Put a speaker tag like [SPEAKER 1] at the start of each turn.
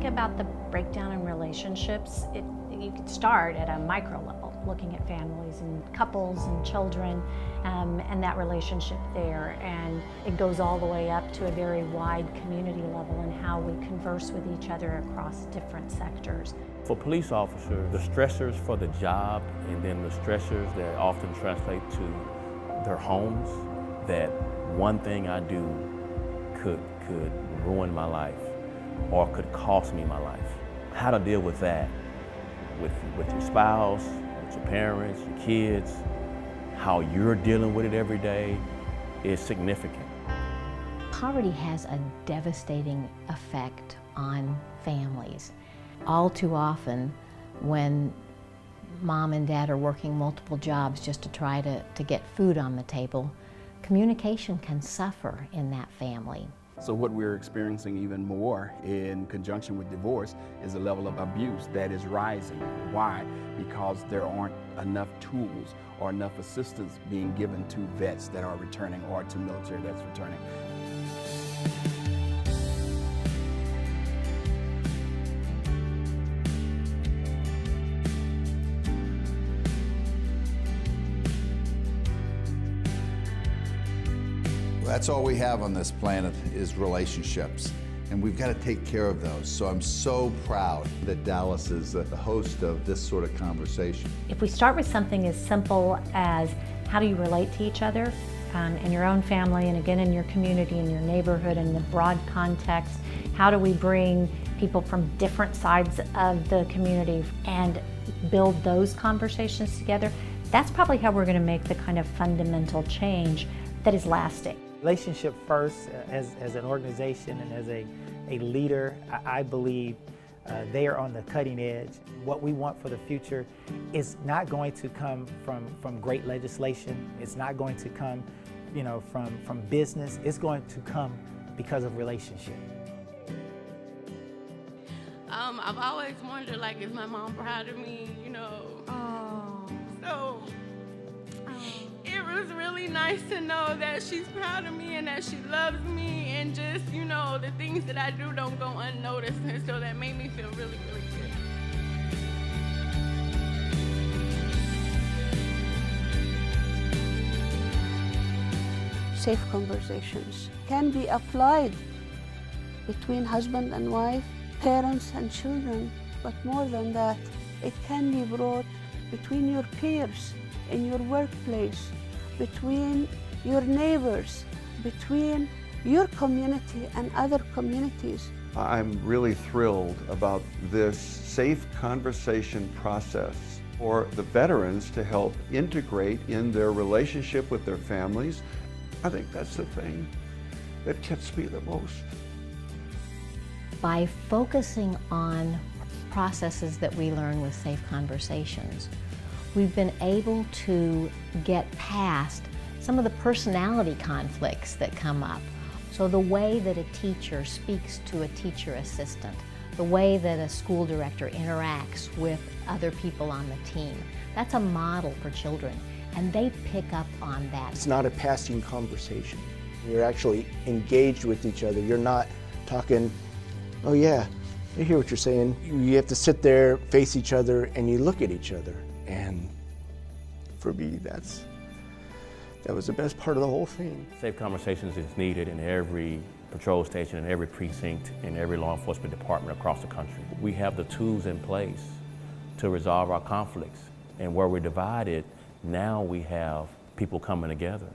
[SPEAKER 1] think about the breakdown in relationships, you could start at a micro level, looking at families and couples and children and that relationship there. And it goes all the way up to a very wide community level and how we converse with each other across different sectors.
[SPEAKER 2] For police officers, the stressors for the job and then the stressors that often translate to their homes, that one thing I do could ruin my life or could cost me my life. How to deal with that with your spouse, with your parents, your kids, how you're dealing with it every day is significant.
[SPEAKER 3] Poverty has a devastating effect on families. All too often, when mom and dad are working multiple jobs just to try to get food on the table, communication can suffer in that family.
[SPEAKER 4] So what we're experiencing even more in conjunction with divorce is a level of abuse that is rising. Why? Because there aren't enough tools or enough assistance being given to vets that are returning or to military that's returning.
[SPEAKER 5] That's all we have on this planet is relationships, and we've got to take care of those. So I'm so proud that Dallas is the host of this sort of conversation.
[SPEAKER 1] If we start with something as simple as how do you relate to each other in your own family and again in your community, in your neighborhood, in the broad context, how do we bring people from different sides of the community and build those conversations together, that's probably how we're going to make the kind of fundamental change that is lasting.
[SPEAKER 6] Relationship first, as an organization and as a leader, I believe they are on the cutting edge. What we want for the future is not going to come from great legislation. It's not going to come, from business. It's going to come because of relationship.
[SPEAKER 7] I've always wondered, is my mom proud of me,
[SPEAKER 1] Oh.
[SPEAKER 7] So it was really nice to know that she's proud of me and that she loves me, and just, the things that I do don't go unnoticed, and so that made me feel really, really good.
[SPEAKER 8] Safe conversations can be applied between husband and wife, parents and children, but more than that, it can be brought between your peers, in your workplace, between your neighbors, between your community and other communities.
[SPEAKER 9] I'm really thrilled about this safe conversation process for the veterans to help integrate in their relationship with their families. I think that's the thing that gets me the most.
[SPEAKER 3] By focusing on processes that we learn with Safe Conversations, we've been able to get past some of the personality conflicts that come up. So the way that a teacher speaks to a teacher assistant, the way that a school director interacts with other people on the team, that's a model for children, and they pick up on that.
[SPEAKER 10] It's not a passing conversation. You're actually engaged with each other. You're not talking, oh yeah, I hear what you're saying. You have to sit there, face each other, and you look at each other. And for me, that was the best part of the whole thing.
[SPEAKER 2] Safe Conversations is needed in every patrol station, in every precinct, in every law enforcement department across the country. We have the tools in place to resolve our conflicts. And where we're divided, now we have people coming together.